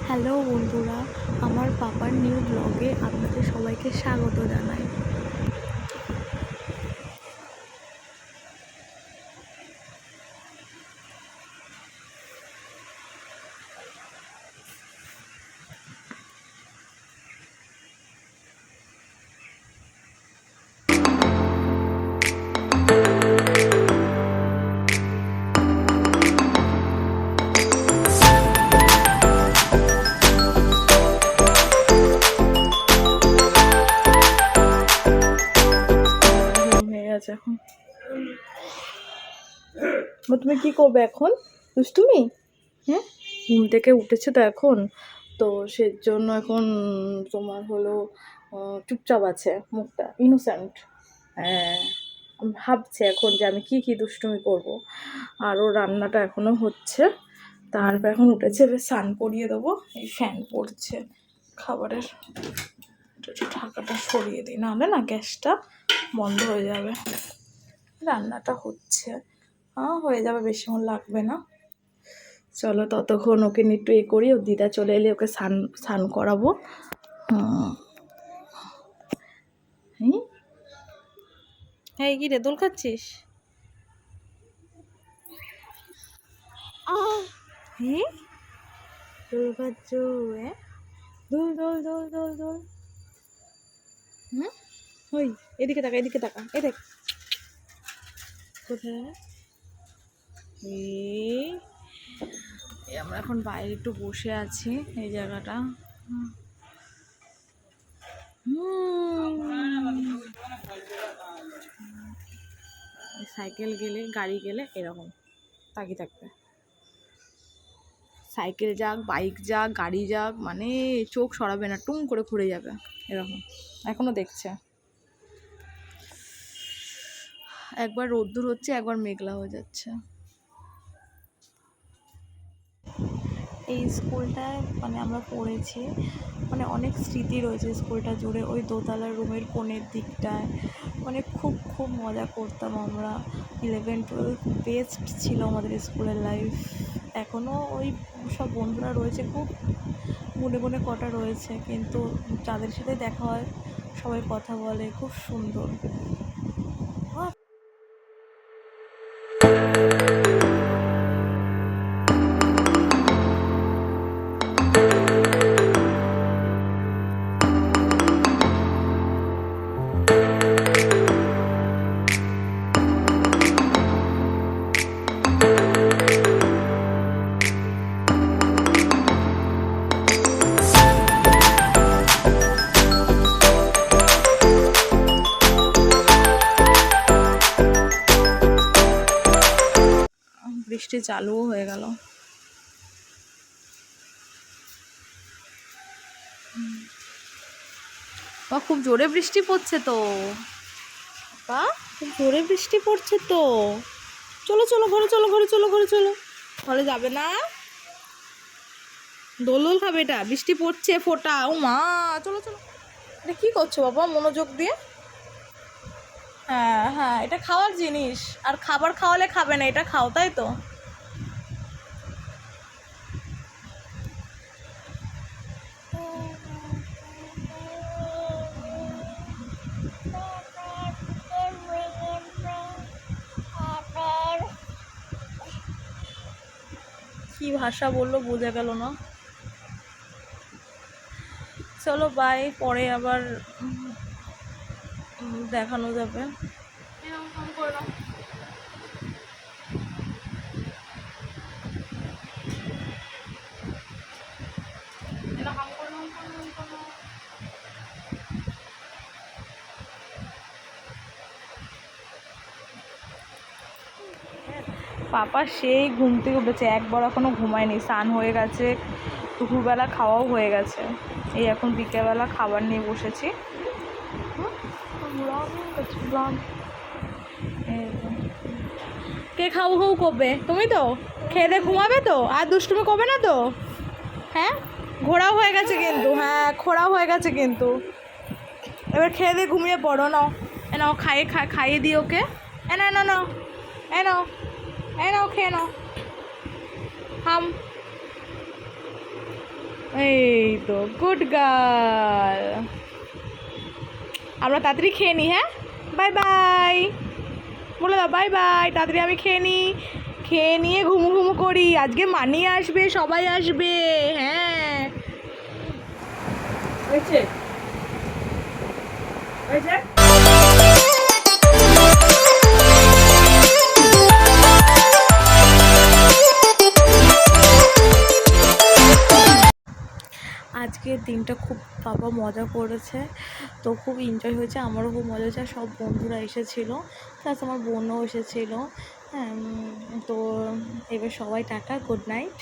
Hello বন্ধুরা, আমার পাপার নিউ ব্লগে আপনাদের সবাইকে স্বাগত জানাই। এখন তুমি কি করবে এখন? দুষ্টুমি? হ্যাঁ, ঘুম থেকে উঠেছে তো এখন, তো সেজন্য এখন তোমার হলো চুপচাপ আছে, মুখটা ইনোসেন্ট। হ্যাঁ, ভাবছে এখন যে আমি কি কি দুষ্টুমি করব। আর ওর রান্নাটা এখনো হচ্ছে, তারপর এখন উঠেছে, এবার স্নান করিয়ে দেবো। এই ফ্যান পড়ছে খাবারের, একটু ঢাকাটা সরিয়ে দিই, নাহলে না গ্যাসটা বন্ধ হয়ে যাবে। রান্নাটা হচ্ছে, হয়ে যাবে, বেশিক্ষণ লাগবে না। চলো ততক্ষণ ওকে একটু করি, ওর দিদা চলে এলে ওকে স্নান করাবো। হ্যাঁ, কি রে, দোল খাচ্ছিস? দোল খাচ্ছ? হ্যাঁ, দোল দোল দোল দোল দোল। ওই এদিকে তাকা, এদিকে তাকা, এই দেখ কোথায়। আমরা এখন বাইরে একটু বসে আছি, এই জায়গাটা। সাইকেল গেলে, গাড়ি গেলে এরকম তাকিয়ে থাকবে। সাইকেল যাক, বাইক যাক, গাড়ি যাক, মানে চোখ সরাবে না, টুম করে ঘুরে যাবে এরকম। এখনো দেখছে। একবার রোদ্দুর হচ্ছে, একবার মেঘলা হয়ে যাচ্ছে। এই স্কুলটায় মানে আমরা পড়েছি, মানে অনেক স্মৃতি রয়েছে স্কুলটা জুড়ে। ওই দোতলার রুমের কোণের দিকটায় মানে খুব খুব মজা করতাম আমরা। 11-12 বেস্ট ছিল আমাদের স্কুলের লাইফ। এখনও ওই সব বন্ধুরা রয়েছে, খুব মনে মনে কটা রয়েছে, কিন্তু যাদের সাথে দেখা হয় সবাই কথা বলে, খুব সুন্দর। বৃষ্টি চালুও হয়ে গেল। খুব জোরে বৃষ্টি পড়ছে তো, খুব জোরে বৃষ্টি পড়ছে তো। চলো চলো, ঘরে চলো, ঘরে চলো, ঘরে চলো। ঘরে যাবে না? দোল দোল খাবে? এটা বৃষ্টি পড়ছে, ফোটা। ও মা, চলো চলো। এটা কি করছো বাবা, মনোযোগ দিয়ে? হ্যাঁ হ্যাঁ, এটা খাওয়ার জিনিস, আর খাবার খাওয়ালে খাবে না, এটা খাও, তাই তো। কি ভাষা বললো বোঝা গেল না। চলো বাই, পরে আবার দেখানো যাবে। পাপা সেই ঘুম থেকে উঠেছে, একবার এখনো ঘুমায়নি, স্নান হয়ে গেছে, দুপুরবেলা খাওয়াও হয়ে গেছে। এই এখন বিকেলবেলা খাবার নিয়ে বসেছি। কে খাও খাও করবে? তুমি তো খেয়ে দিয়ে ঘুমাবে তো, আর দুষ্টুমি করবে না তো? হ্যাঁ, ঘোরাও হয়ে গেছে কিন্তু, হ্যাঁ খোড়াও হয়ে গেছে কিন্তু। এবার খেয়ে দিয়ে ঘুমিয়ে পড়ো। নাও নাও, খাইয়ে দিই ওকে। এ না না নাও, এ নাও, এ নাও, খেয়ে নাও। হাম এই তো গুড গার্ল। আমরা তাড়াতাড়ি খেয়ে নিই, হ্যাঁ, বাই বাই বলে দাও, বাই বাই। তাড়াতাড়ি আমি খেয়ে নিই, খেয়ে নিয়ে ঘুমু ঘুমু করি। আজকে মানি আসবে, সবাই আসবে, হ্যাঁ। হয়েছে হয়েছে। আজকের দিনটা খুব বাবা মজা করেছে, তো খুব এনজয় হয়েছে, আমারও খুব মজা হয়েছে। সব বন্ধুরা এসেছিলো, প্লাস আমার বোনও এসেছিলো, হ্যাঁ। তো এবার সবাই টাটা, গুড নাইট।